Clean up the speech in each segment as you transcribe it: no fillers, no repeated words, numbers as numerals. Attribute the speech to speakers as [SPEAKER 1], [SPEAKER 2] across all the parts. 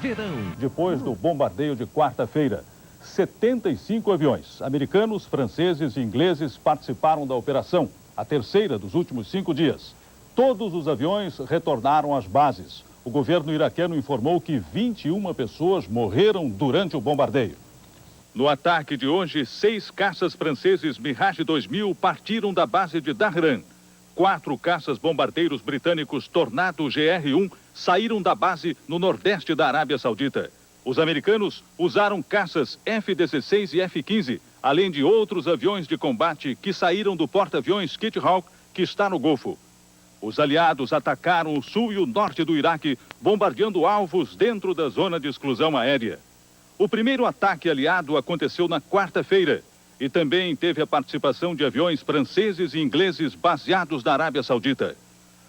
[SPEAKER 1] Verão.
[SPEAKER 2] Depois do bombardeio de quarta-feira, 75 aviões americanos, franceses e ingleses participaram da operação, a terceira dos últimos 5 dias. Todos os aviões retornaram às bases. O governo iraquiano informou que 21 pessoas morreram durante o bombardeio. No ataque de hoje, 6 caças franceses Mirage 2000 partiram da base de Dhahran. 4 caças bombardeiros britânicos Tornado GR-1 saíram da base no nordeste da Arábia Saudita. Os americanos usaram caças F-16 e F-15, além de outros aviões de combate que saíram do porta-aviões Kitty-Hawk, que está no Golfo. Os aliados atacaram o sul e o norte do Iraque, bombardeando alvos dentro da zona de exclusão aérea. O primeiro ataque aliado aconteceu na quarta-feira e também teve a participação de aviões franceses e ingleses baseados na Arábia Saudita.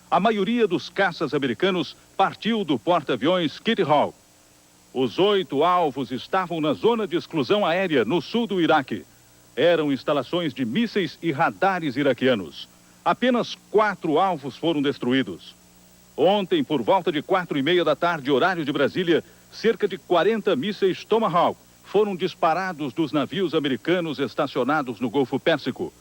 [SPEAKER 2] A maioria dos caças americanos partiu do porta-aviões Kitty-Hawk. Os 8 alvos estavam na zona de exclusão aérea no sul do Iraque. Eram instalações de mísseis e radares iraquianos. Apenas 4 alvos foram destruídos. Ontem, por volta de 4h30 da tarde, horário de Brasília, cerca de 40 mísseis Tomahawk foram disparados dos navios americanos estacionados no Golfo Pérsico.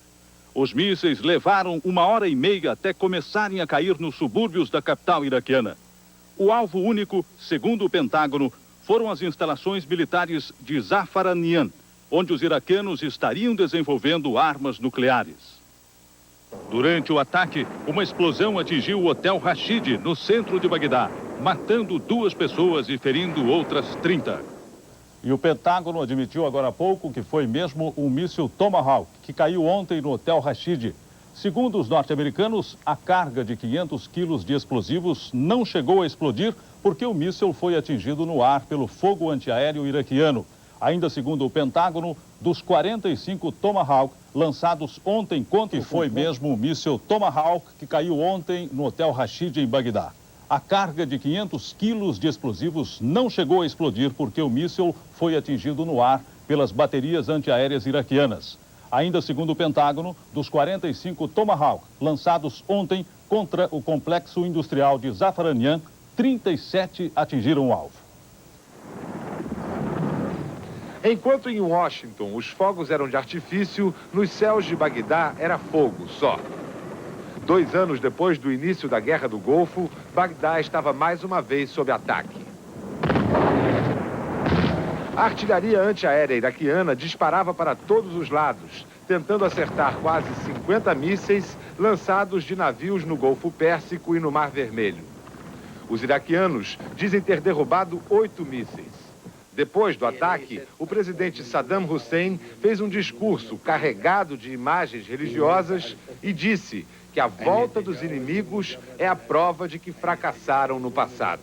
[SPEAKER 2] Os mísseis levaram 1h30 até começarem a cair nos subúrbios da capital iraquiana. O alvo único, segundo o Pentágono, foram as instalações militares de Zafaranian, onde os iraquianos estariam desenvolvendo armas nucleares. Durante o ataque, uma explosão atingiu o Hotel Rashid, no centro de Bagdá, matando 2 pessoas e ferindo outras 30. E o Pentágono admitiu agora há pouco que foi mesmo um míssil Tomahawk, que caiu ontem no Hotel Rashid. Segundo os norte-americanos, a carga de 500 quilos de explosivos não chegou a explodir porque o míssil foi atingido no ar pelo fogo antiaéreo iraquiano. Ainda segundo o Pentágono, dos 45 Tomahawk lançados ontem contra, foi mesmo o míssil Tomahawk que caiu ontem no Hotel Rashid em Bagdá. A carga de 500 quilos de explosivos não chegou a explodir porque o míssil foi atingido no ar pelas baterias antiaéreas iraquianas. Ainda segundo o Pentágono, dos 45 Tomahawk lançados ontem contra o complexo industrial de Zafaranian, 37 atingiram o alvo.
[SPEAKER 3] Enquanto em Washington os fogos eram de artifício, nos céus de Bagdá era fogo só. 2 anos depois do início da Guerra do Golfo, Bagdá estava mais uma vez sob ataque. A artilharia antiaérea iraquiana disparava para todos os lados, tentando acertar quase 50 mísseis lançados de navios no Golfo Pérsico e no Mar Vermelho. Os iraquianos dizem ter derrubado 8 mísseis. Depois do ataque, o presidente Saddam Hussein fez um discurso carregado de imagens religiosas e disse que a volta dos inimigos é a prova de que fracassaram no passado.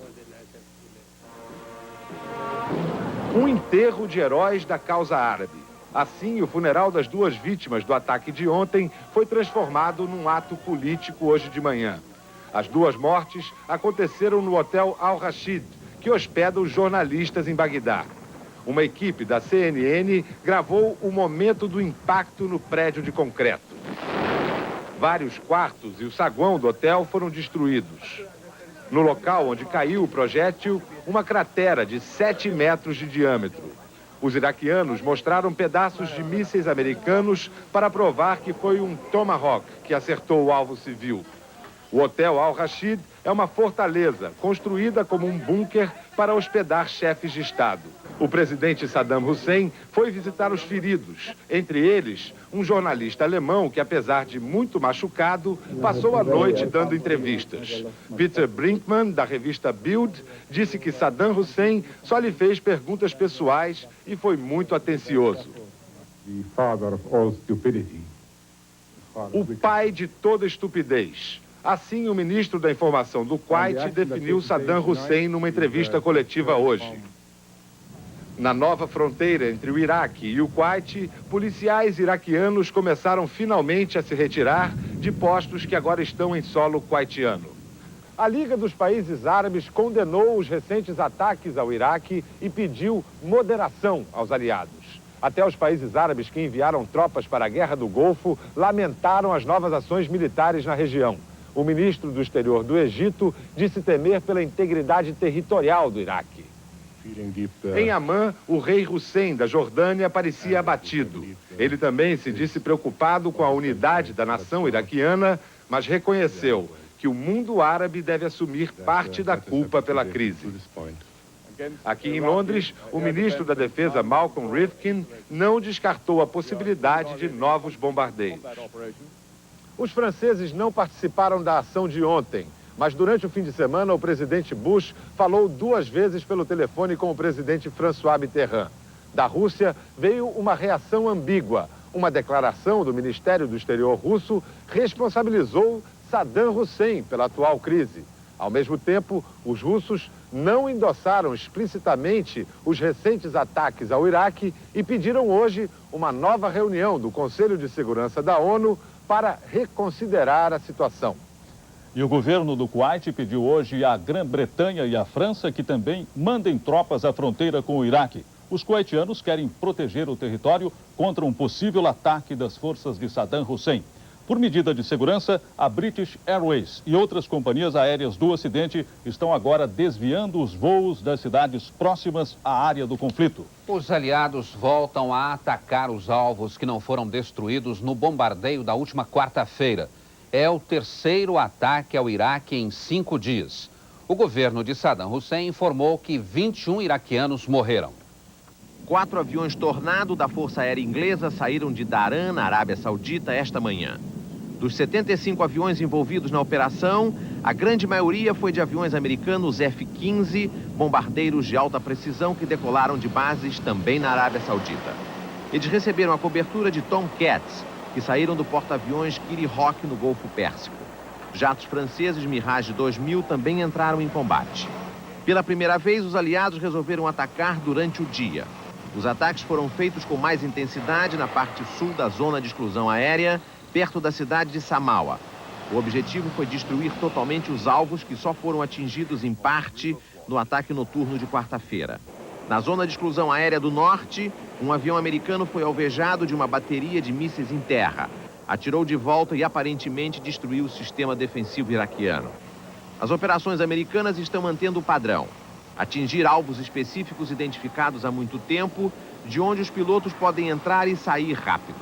[SPEAKER 3] Um enterro de heróis da causa árabe. Assim, o funeral das 2 vítimas do ataque de ontem foi transformado num ato político hoje de manhã. As 2 mortes aconteceram no Hotel Al Rashid, que hospeda os jornalistas em Bagdá. Uma equipe da CNN gravou o momento do impacto no prédio de concreto. Vários quartos e o saguão do hotel foram destruídos. No local onde caiu o projétil, uma cratera de 7 metros de diâmetro. Os iraquianos mostraram pedaços de mísseis americanos para provar que foi um Tomahawk que acertou o alvo civil. O Hotel Al Rashid é uma fortaleza construída como um bunker para hospedar chefes de Estado. O presidente Saddam Hussein foi visitar os feridos, entre eles um jornalista alemão que, apesar de muito machucado, passou a noite dando entrevistas. Peter Brinkmann, da revista Bild, disse que Saddam Hussein só lhe fez perguntas pessoais e foi muito atencioso. O pai de toda estupidez. Assim, o ministro da Informação do Kuwait definiu Saddam Hussein numa entrevista coletiva hoje. Na nova fronteira entre o Iraque e o Kuwait, policiais iraquianos começaram finalmente a se retirar de postos que agora estão em solo kuwaitiano. A Liga dos Países Árabes condenou os recentes ataques ao Iraque e pediu moderação aos aliados. Até os países árabes que enviaram tropas para a Guerra do Golfo lamentaram as novas ações militares na região. O ministro do Exterior do Egito disse temer pela integridade territorial do Iraque. Em Amman, o rei Hussein da Jordânia parecia abatido. Ele também se disse preocupado com a unidade da nação iraquiana, mas reconheceu que o mundo árabe deve assumir parte da culpa pela crise. Aqui em Londres, o ministro da Defesa Malcolm Rifkin não descartou a possibilidade de novos bombardeios. Os franceses não participaram da ação de ontem, mas durante o fim de semana o presidente Bush falou 2 vezes pelo telefone com o presidente François Mitterrand. Da Rússia veio uma reação ambígua. Uma declaração do Ministério do Exterior russo responsabilizou Saddam Hussein pela atual crise. Ao mesmo tempo, os russos não endossaram explicitamente os recentes ataques ao Iraque e pediram hoje uma nova reunião do Conselho de Segurança da ONU para reconsiderar a situação.
[SPEAKER 2] E o governo do Kuwait pediu hoje à Grã-Bretanha e à França que também mandem tropas à fronteira com o Iraque. Os kuwaitianos querem proteger o território contra um possível ataque das forças de Saddam Hussein. Por medida de segurança, a British Airways e outras companhias aéreas do Ocidente estão agora desviando os voos das cidades próximas à área do conflito.
[SPEAKER 1] Os aliados voltam a atacar os alvos que não foram destruídos no bombardeio da última quarta-feira. É o 3º ataque ao Iraque em 5 dias. O governo de Saddam Hussein informou que 21 iraquianos morreram.
[SPEAKER 4] 4 aviões Tornado da Força Aérea Inglesa saíram de Dharan, na Arábia Saudita, esta manhã. Dos 75 aviões envolvidos na operação, a grande maioria foi de aviões americanos F-15, bombardeiros de alta precisão que decolaram de bases também na Arábia Saudita. Eles receberam a cobertura de Tomcats, que saíram do porta-aviões Kitty Hawk no Golfo Pérsico. Jatos franceses Mirage 2000 também entraram em combate. Pela primeira vez, os aliados resolveram atacar durante o dia. Os ataques foram feitos com mais intensidade na parte sul da zona de exclusão aérea, perto da cidade de Samawa. O objetivo foi destruir totalmente os alvos que só foram atingidos em parte no ataque noturno de quarta-feira. Na zona de exclusão aérea do norte, um avião americano foi alvejado de uma bateria de mísseis em terra. Atirou de volta e aparentemente destruiu o sistema defensivo iraquiano. As operações americanas estão mantendo o padrão: atingir alvos específicos identificados há muito tempo, de onde os pilotos podem entrar e sair rápido.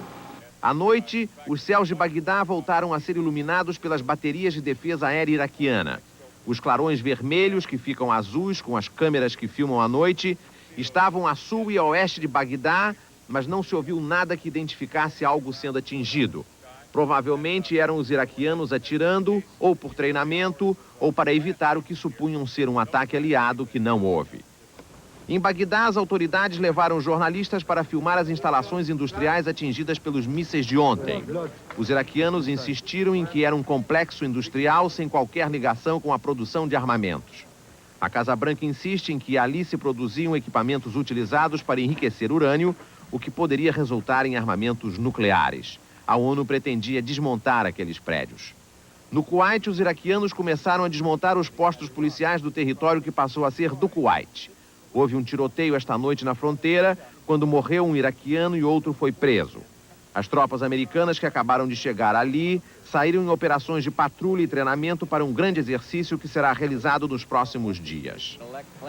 [SPEAKER 4] À noite, os céus de Bagdá voltaram a ser iluminados pelas baterias de defesa aérea iraquiana. Os clarões vermelhos, que ficam azuis com as câmeras que filmam à noite, estavam a sul e a oeste de Bagdá, mas não se ouviu nada que identificasse algo sendo atingido. Provavelmente eram os iraquianos atirando, ou por treinamento, ou para evitar o que supunham ser um ataque aliado que não houve. Em Bagdá, as autoridades levaram jornalistas para filmar as instalações industriais atingidas pelos mísseis de ontem. Os iraquianos insistiram em que era um complexo industrial sem qualquer ligação com a produção de armamentos. A Casa Branca insiste em que ali se produziam equipamentos utilizados para enriquecer urânio, o que poderia resultar em armamentos nucleares. A ONU pretendia desmontar aqueles prédios. No Kuwait, os iraquianos começaram a desmontar os postos policiais do território que passou a ser do Kuwait. Houve um tiroteio esta noite na fronteira, quando morreu um iraquiano e outro foi preso. As tropas americanas que acabaram de chegar ali saíram em operações de patrulha e treinamento para um grande exercício que será realizado nos próximos dias.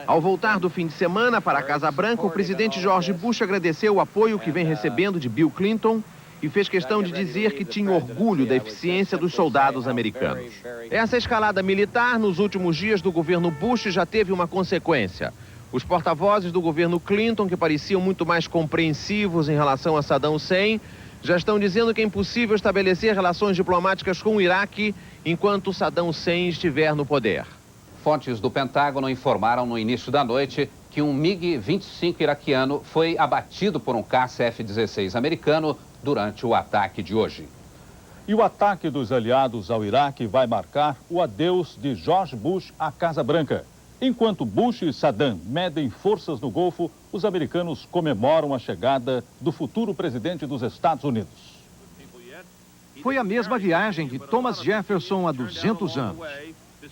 [SPEAKER 4] Ao voltar do fim de semana para a Casa Branca, o presidente George Bush agradeceu o apoio que vem recebendo de Bill Clinton e fez questão de dizer que tinha orgulho da eficiência dos soldados americanos. Essa escalada militar nos últimos dias do governo Bush já teve uma consequência. Os porta-vozes do governo Clinton, que pareciam muito mais compreensivos em relação a Saddam Hussein, já estão dizendo que é impossível estabelecer relações diplomáticas com o Iraque enquanto Saddam Hussein estiver no poder.
[SPEAKER 1] Fontes do Pentágono informaram no início da noite que um MiG-25 iraquiano foi abatido por um caça F-16 americano durante o ataque de hoje.
[SPEAKER 2] E o ataque dos aliados ao Iraque vai marcar o adeus de George Bush à Casa Branca. Enquanto Bush e Saddam medem forças no Golfo, os americanos comemoram a chegada do futuro presidente dos Estados Unidos.
[SPEAKER 5] Foi a mesma viagem de Thomas Jefferson há 200 anos.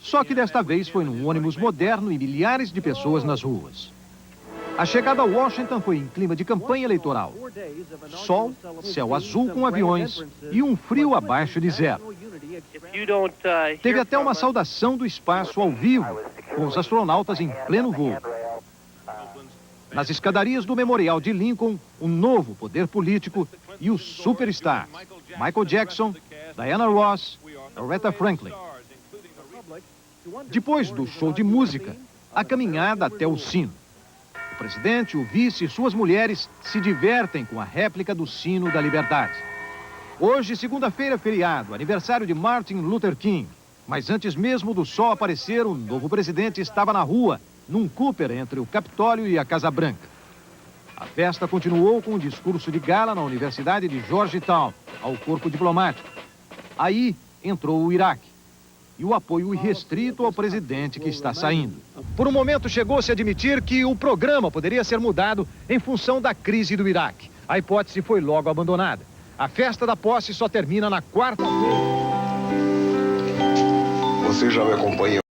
[SPEAKER 5] Só que desta vez foi num ônibus moderno e milhares de pessoas nas ruas. A chegada a Washington foi em clima de campanha eleitoral. Sol, céu azul com aviões e um frio abaixo de zero. Teve até uma saudação do espaço ao vivo, com os astronautas em pleno voo. Nas escadarias do Memorial de Lincoln, o novo poder político e os superstars: Michael Jackson, Diana Ross, Aretha Franklin. Depois do show de música, a caminhada até o sino. O presidente, o vice e suas mulheres se divertem com a réplica do sino da liberdade. Hoje, segunda-feira, feriado, aniversário de Martin Luther King. Mas antes mesmo do sol aparecer, o novo presidente estava na rua, num Cooper entre o Capitólio e a Casa Branca. A festa continuou com um discurso de gala na Universidade de Georgetown, ao corpo diplomático. Aí entrou o Iraque e o apoio irrestrito ao presidente que está saindo. Por um momento chegou-se a admitir que o programa poderia ser mudado em função da crise do Iraque. A hipótese foi logo abandonada. A festa da posse só termina na quarta-feira.
[SPEAKER 6] Você já me acompanha